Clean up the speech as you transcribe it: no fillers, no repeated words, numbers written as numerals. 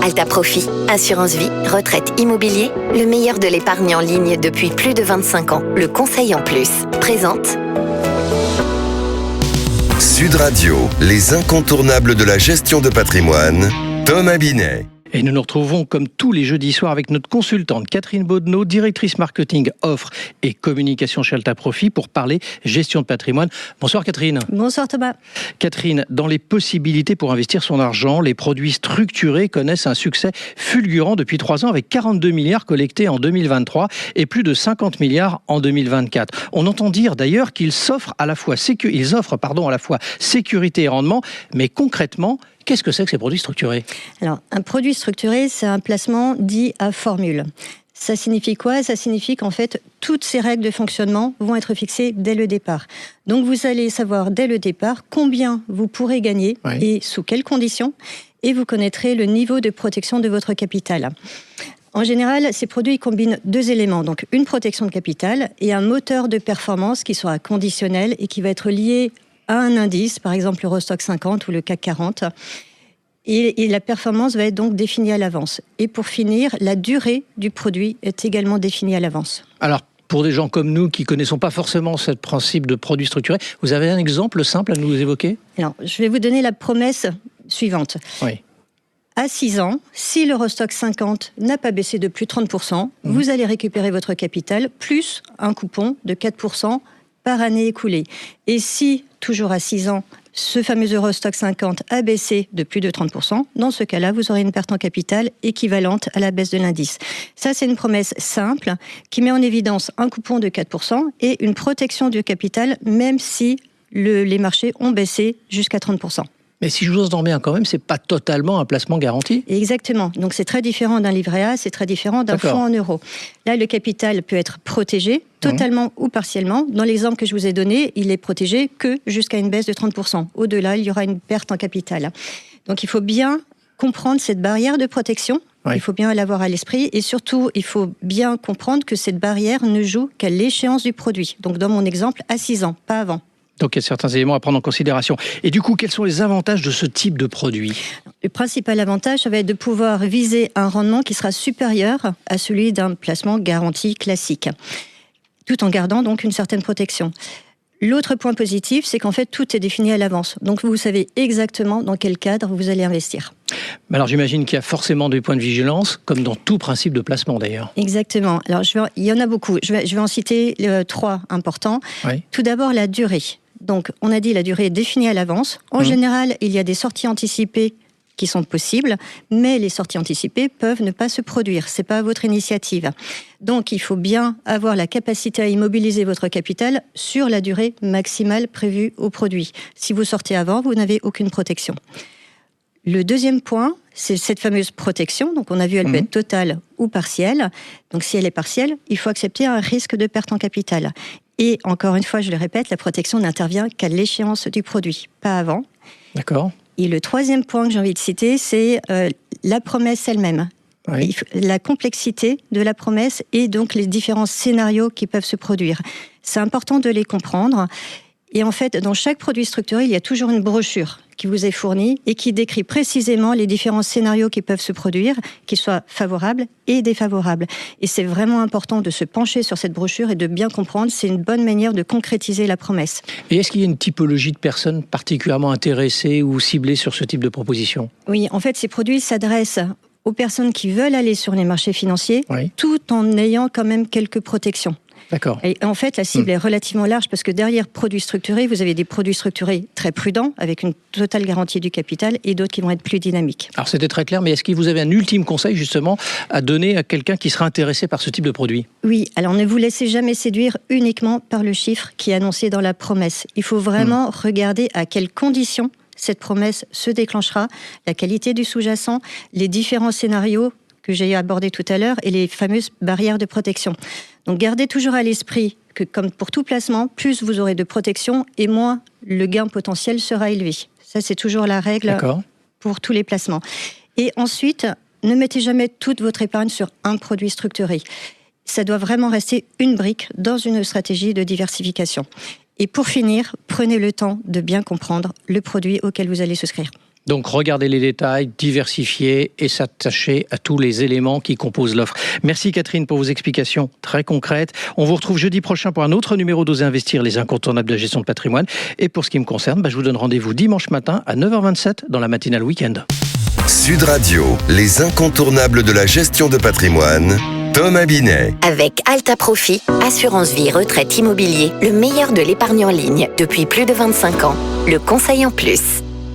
Alta Profit, assurance vie, retraite, immobilier, le meilleur de l'épargne en ligne depuis plus de 25 ans. Le conseil en plus. Présente. Sud Radio, les incontournables de la gestion de patrimoine, Thomas Binet. Et nous nous retrouvons comme tous les jeudis soirs avec notre consultante Catherine Baudenot, directrice marketing, offre et communication chez Alta Profit pour parler gestion de patrimoine. Bonsoir Catherine. Bonsoir Thomas. Catherine, dans les possibilités pour investir son argent, les produits structurés connaissent un succès fulgurant depuis 3 ans avec 42 milliards collectés en 2023 et plus de 50 milliards en 2024. On entend dire d'ailleurs qu'ils offrent à la fois sécurité et rendement, mais concrètement, qu'est-ce que c'est que ces produits structurés ? Alors, un produit structuré, c'est un placement dit à formule. Ça signifie quoi ? Ça signifie qu'en fait, toutes ces règles de fonctionnement vont être fixées dès le départ. Donc, vous allez savoir dès le départ combien vous pourrez gagner et sous quelles conditions, et vous connaîtrez le niveau de protection de votre capital. En général, ces produits combinent 2 éléments, donc une protection de capital et un moteur de performance qui sera conditionnel et qui va être lié à un indice, par exemple l'Eurostoxx 50 ou le CAC 40. Et la performance va être donc définie à l'avance. Et pour finir, la durée du produit est également définie à l'avance. Alors, pour des gens comme nous qui ne connaissons pas forcément ce principe de produit structuré, vous avez un exemple simple à nous évoquer ? Alors, je vais vous donner la promesse suivante. Oui. À 6 ans, si l'Eurostoxx 50 n'a pas baissé de plus de 30%, vous allez récupérer votre capital plus un coupon de 4% par année écoulée. Et si, toujours à 6 ans, ce fameux Eurostoxx 50 a baissé de plus de 30%, dans ce cas-là, vous aurez une perte en capital équivalente à la baisse de l'indice. Ça, c'est une promesse simple qui met en évidence un coupon de 4% et une protection du capital, même si les marchés ont baissé jusqu'à 30%. Mais si je vous entends bien quand même, c'est pas totalement un placement garanti. Exactement. Donc c'est très différent d'un livret A, c'est très différent d'un fonds en euros. Là, le capital peut être protégé totalement ou partiellement. Dans l'exemple que je vous ai donné, il est protégé que jusqu'à une baisse de 30%. Au-delà, il y aura une perte en capital. Donc il faut bien comprendre cette barrière de protection. Il faut bien l'avoir à l'esprit. Et surtout, il faut bien comprendre que cette barrière ne joue qu'à l'échéance du produit. Donc dans mon exemple, à 6 ans, pas avant. Donc, il y a certains éléments à prendre en considération. Et du coup, quels sont les avantages de ce type de produit ? Le principal avantage, ça va être de pouvoir viser un rendement qui sera supérieur à celui d'un placement garanti classique, tout en gardant donc une certaine protection. L'autre point positif, c'est qu'en fait, tout est défini à l'avance. Donc, vous savez exactement dans quel cadre vous allez investir. Alors, j'imagine qu'il y a forcément des points de vigilance, comme dans tout principe de placement d'ailleurs. Exactement. Alors, il y en a beaucoup. Je vais en citer 3 importants. Oui. Tout d'abord, la durée. Donc, on a dit la durée est définie à l'avance. En général, il y a des sorties anticipées qui sont possibles, mais les sorties anticipées peuvent ne pas se produire. Ce n'est pas votre initiative. Donc, il faut bien avoir la capacité à immobiliser votre capital sur la durée maximale prévue au produit. Si vous sortez avant, vous n'avez aucune protection. Le deuxième point, c'est cette fameuse protection. Donc, on a vu, elle peut être totale ou partielle. Donc, si elle est partielle, il faut accepter un risque de perte en capital. Et encore une fois, je le répète, la protection n'intervient qu'à l'échéance du produit, pas avant. D'accord. Et le troisième point que j'ai envie de citer, c'est la promesse elle-même. Oui. La complexité de la promesse et donc les différents scénarios qui peuvent se produire. C'est important de les comprendre. Et en fait, dans chaque produit structuré, il y a toujours une brochure qui vous est fournie et qui décrit précisément les différents scénarios qui peuvent se produire, qu'ils soient favorables et défavorables. Et c'est vraiment important de se pencher sur cette brochure et de bien comprendre. C'est une bonne manière de concrétiser la promesse. Et est-ce qu'il y a une typologie de personnes particulièrement intéressées ou ciblées sur ce type de proposition ? Oui, en fait, ces produits s'adressent aux personnes qui veulent aller sur les marchés financiers, tout en ayant quand même quelques protections. D'accord. Et en fait, la cible est relativement large parce que derrière produits structurés, vous avez des produits structurés très prudents avec une totale garantie du capital et d'autres qui vont être plus dynamiques. Alors c'était très clair, mais est-ce que vous avez un ultime conseil justement à donner à quelqu'un qui sera intéressé par ce type de produit ? Oui, alors ne vous laissez jamais séduire uniquement par le chiffre qui est annoncé dans la promesse. Il faut vraiment regarder à quelles conditions cette promesse se déclenchera, la qualité du sous-jacent, les différents scénarios que j'ai abordé tout à l'heure et les fameuses barrières de protection. Donc gardez toujours à l'esprit que comme pour tout placement, plus vous aurez de protection et moins le gain potentiel sera élevé. Ça, c'est toujours la règle pour tous les placements. Et ensuite, ne mettez jamais toute votre épargne sur un produit structuré. Ça doit vraiment rester une brique dans une stratégie de diversification. Et pour finir, prenez le temps de bien comprendre le produit auquel vous allez souscrire. Donc regardez les détails, diversifier et s'attacher à tous les éléments qui composent l'offre. Merci Catherine pour vos explications très concrètes. On vous retrouve jeudi prochain pour un autre numéro d'Oser Investir, les incontournables de la gestion de patrimoine. Et pour ce qui me concerne, je vous donne rendez-vous dimanche matin à 9h27 dans la matinale week-end. Sud Radio, les incontournables de la gestion de patrimoine. Thomas Binet. Avec Alta Profit, assurance vie, retraite, immobilier, le meilleur de l'épargne en ligne depuis plus de 25 ans. Le conseil en plus.